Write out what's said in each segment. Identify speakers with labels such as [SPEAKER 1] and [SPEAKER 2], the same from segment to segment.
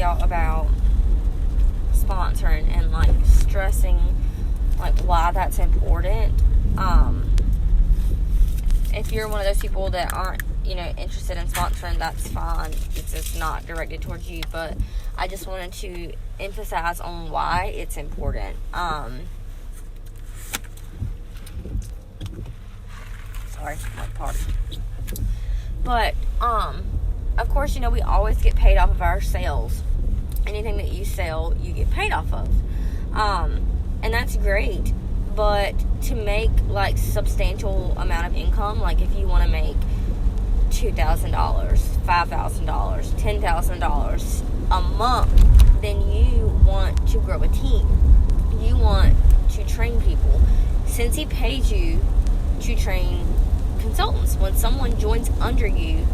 [SPEAKER 1] y'all about sponsoring and like stressing like why that's important. If you're one of those people that aren't, interested in sponsoring, that's fine. It's just not directed towards you, but I just wanted to emphasize on why it's important. Sorry, my part. But, of course, we always get paid off of our sales. Anything that you sell, you get paid off of. And that's great. But to make, like, substantial amount of income, like, if you want to make $2,000, $5,000, $10,000 a month, then you want to grow a team. You want to train people. Since he pays you to train consultants, when someone joins under you,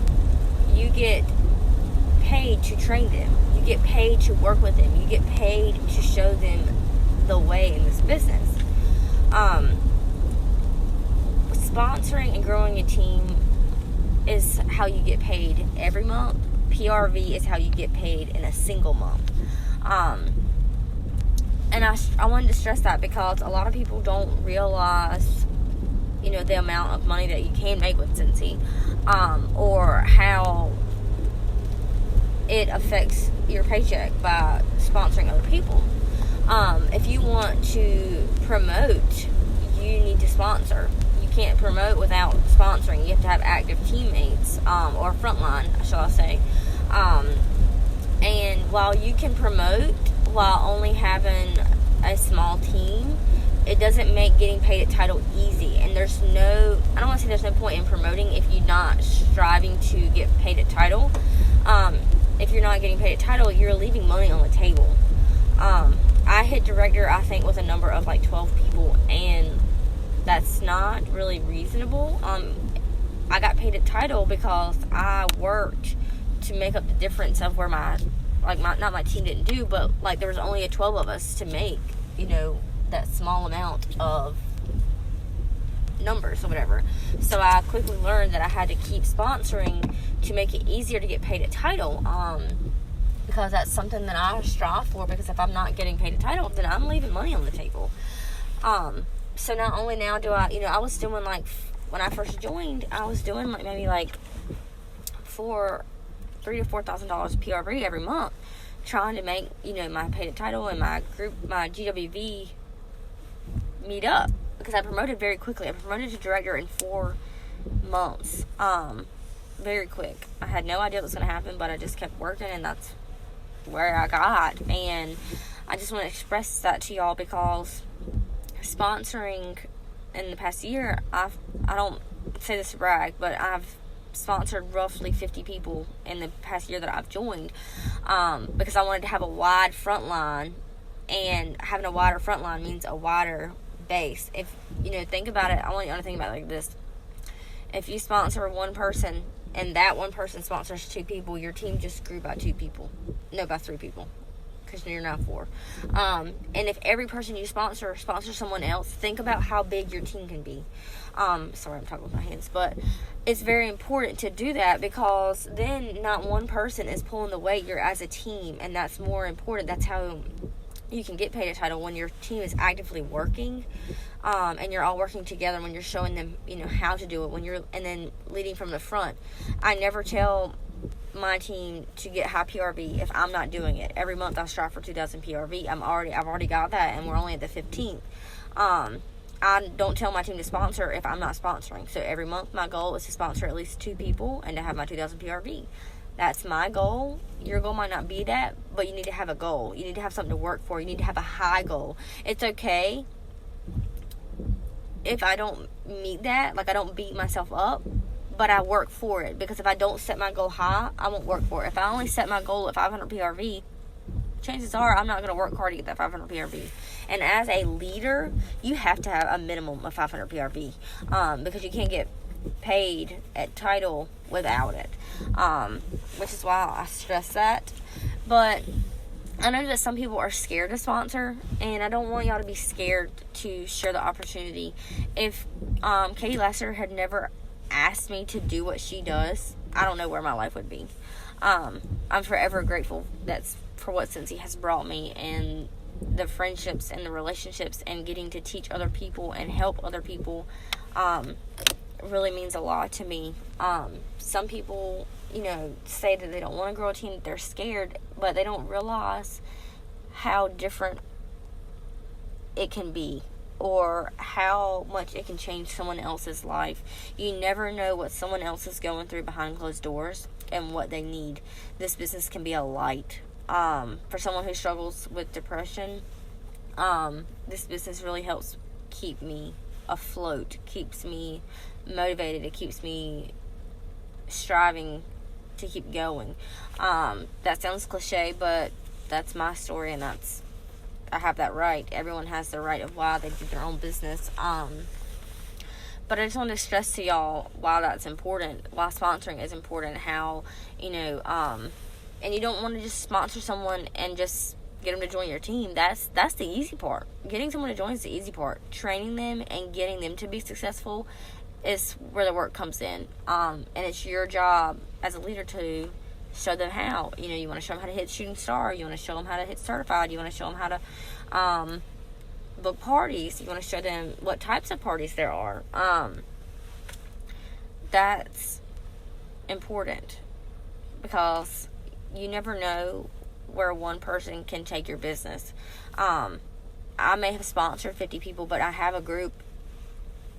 [SPEAKER 1] you get paid to train them. You get paid to work with them. You get paid to show them the way in this business. Sponsoring and growing a team is how you get paid every month. PRV is how you get paid in a single month. And I wanted to stress that because a lot of people don't realize, the amount of money that you can make with Cincy, or how it affects your paycheck by sponsoring other people. If you want to promote, you need to sponsor. You can't promote without sponsoring. You have to have active teammates, or frontline, shall I say. And while you can promote while only having a small team, it doesn't make getting paid at title easy. And I don't want to say there's no point in promoting if you're not striving to get paid at title. If you're not getting paid at title, you're leaving money on the table. I hit director, I think, with a number of like 12 people, and that's not really reasonable. I got paid at title because I worked to make up the difference of where not my team didn't do, but like there was only 12 of us to make, that small amount of numbers or whatever. So I quickly learned that I had to keep sponsoring to make it easier to get paid at title, because that's something that I strive for, because if I'm not getting paid at title, then I'm leaving money on the table. So not only now do I was doing like, when I first joined, I was doing like maybe like $3,000 to $4,000 PRV every month, trying to make, my paid at title and my GWV meet up, because I promoted very quickly. I promoted to director in 4 months, very quick. I had no idea what was going to happen, but I just kept working, and that's where I got. And I just want to express that to y'all, because sponsoring in the past year, I don't say this to brag, but I've sponsored roughly 50 people in the past year that I've joined, because I wanted to have a wide front line, and having a wider front line means a wider base. If think about it, I want you to think about it like this: if you sponsor one person and that one person sponsors 2 people, your team just grew by 2 people, by 3 people, because you're now 4. And if every person you sponsor someone else, think about how big your team can be. Sorry, I'm talking with my hands, but it's very important to do that, because then not one person is pulling the weight. You're as a team, and that's more important. That's how you can get paid a title, when your team is actively working, and you're all working together, when you're showing them, how to do it, and then leading from the front. I never tell my team to get high PRV if I'm not doing it. Every month I strive for 2,000 PRV. I've already got that, and we're only at the 15th. I don't tell my team to sponsor if I'm not sponsoring. So every month my goal is to sponsor at least 2 people and to have my 2,000 PRV. That's my goal. Your goal might not be that, but you need to have a goal. You need to have something to work for. You need to have a high goal. It's okay if I don't meet that, like I don't beat myself up, but I work for it, because if I don't set my goal high, I won't work for it. If I only set my goal at 500 PRV, chances are I'm not going to work hard to get that 500 PRV. And as a leader, you have to have a minimum of 500 PRV, because you can't get paid at title without it, which is why I stress that. But I know that some people are scared to sponsor, and I don't want y'all to be scared to share the opportunity. If Katie Lasser had never asked me to do what she does, I don't know where my life would be. I'm forever grateful that for what Cincy has brought me, and the friendships and the relationships and getting to teach other people and help other people really means a lot to me. Some people, say that they don't want to grow a team, that they're scared, but they don't realize how different it can be, or how much it can change someone else's life. You never know what someone else is going through behind closed doors and what they need. This business can be a light. For someone who struggles with depression, this business really helps keep me afloat, keeps me motivated, it keeps me striving to keep going. That sounds cliche, but that's my story, and I have that right. Everyone has the right of why they do their own business. But I just want to stress to y'all why that's important, why sponsoring is important, how, and you don't want to just sponsor someone and just get them to join your team. That's the easy part. Getting someone to join is the easy part. Training them and getting them to be successful is where the work comes in. And it's your job as a leader to show them how. You want to show them how to hit Shooting Star. You want to show them how to hit Certified. You want to show them how to book parties. You want to show them what types of parties there are. That's important, because you never know where one person can take your business. I may have sponsored 50 people, but I have a group.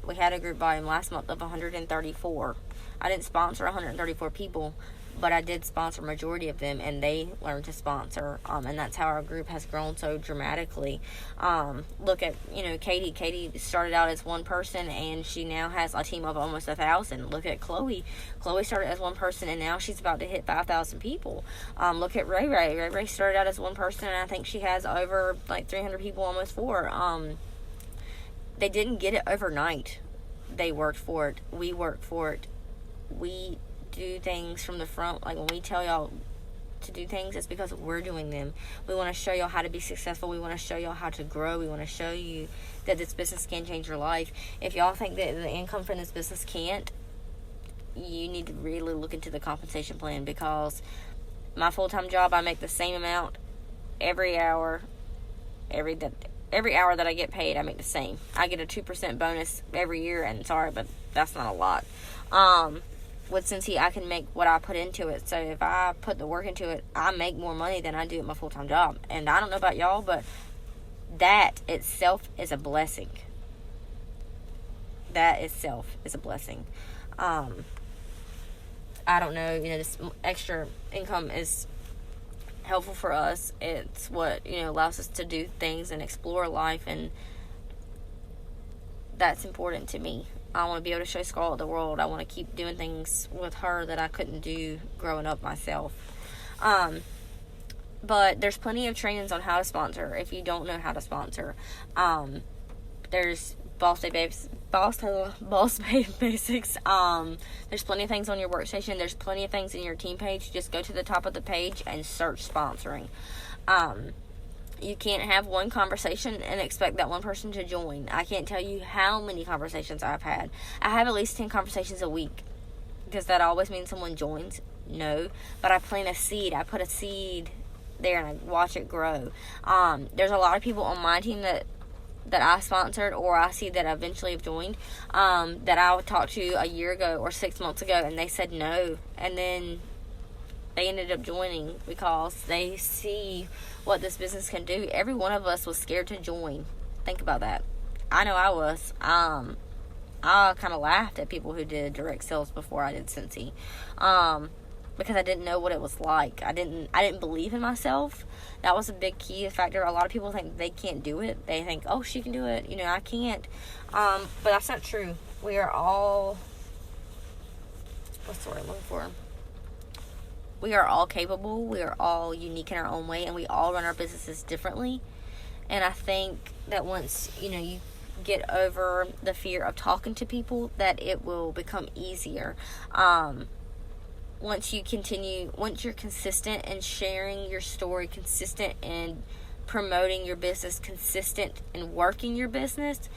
[SPEAKER 1] We had a group volume last month of 134. I didn't sponsor 134 people, but I did sponsor a majority of them, and they learned to sponsor, and that's how our group has grown so dramatically. Look at, Katie. Katie started out as one person, and she now has a team of almost 1,000. Look at Chloe. Chloe started as one person, and now she's about to hit 5,000 people. Look at Ray Ray. Ray Ray started out as one person, and I think she has over 300 people, almost 4. They didn't get it overnight. They worked for it. We worked for it. We do things from the front. When we tell y'all to do things, it's because we're doing them. We want to show y'all how to be successful. We want to show y'all how to grow. We want to show you that this business can change your life. If y'all think that the income from this business can't, you need to really look into the compensation plan, because my full-time job, I make the same amount every hour. Every hour that I get paid, I make the same. I get a 2% bonus every year, and sorry, but that's not a lot. With Cincy, I can make what I put into it. So if I put the work into it, I make more money than I do at my full-time job. And I don't know about y'all, but that itself is a blessing. That itself is a blessing. I don't know, this extra income is helpful for us. It's what, allows us to do things and explore life, and that's important to me. I want to be able to show Scarlett the world. I want to keep doing things with her that I couldn't do growing up myself. But there's plenty of trainings on how to sponsor if you don't know how to sponsor. There's Boss Babe Basics. There's plenty of things on your workstation. There's plenty of things in your team page. Just go to the top of the page and search sponsoring. You can't have one conversation and expect that one person to join. I can't tell you how many conversations I've had. I have at least 10 conversations a week. Does that always mean someone joins? No. But I plant a seed. I put a seed there and I watch it grow. There's a lot of people on my team that I sponsored, or I see that eventually have joined, that I would talk to a year ago or 6 months ago, and they said no. And then they ended up joining because they see what this business can do. Every one of us was scared to join. Think about that. I know I was. I kind of laughed at people who did direct sales before I did Cincy, because I didn't know what it was like. I didn't believe in myself. That was a big key factor. A lot of people think they can't do it. They think, oh, she can do it. I can't. But that's not true. We are all, what's the word I'm looking for? We are all capable. We are all unique in our own way, and we all run our businesses differently. And I think that once, you get over the fear of talking to people, that it will become easier. Once you're consistent in sharing your story, consistent in promoting your business, consistent in working your business,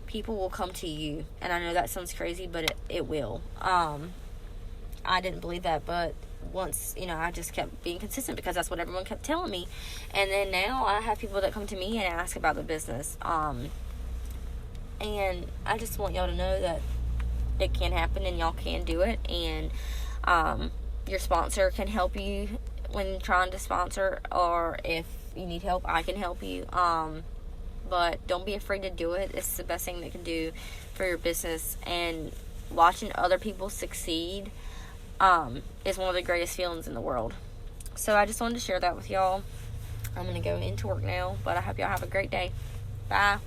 [SPEAKER 1] people will come to you. And I know that sounds crazy, but it will. I didn't believe that, but once, I just kept being consistent because that's what everyone kept telling me. And then now I have people that come to me and ask about the business. And I just want y'all to know that it can happen and y'all can do it. And your sponsor can help you when trying to sponsor, or if you need help, I can help you. But don't be afraid to do it. It's the best thing that can do for your business. And watching other people succeed is one of the greatest feelings in the world. So I just wanted to share that with y'all. I'm going to go into work now, but I hope y'all have a great day. Bye.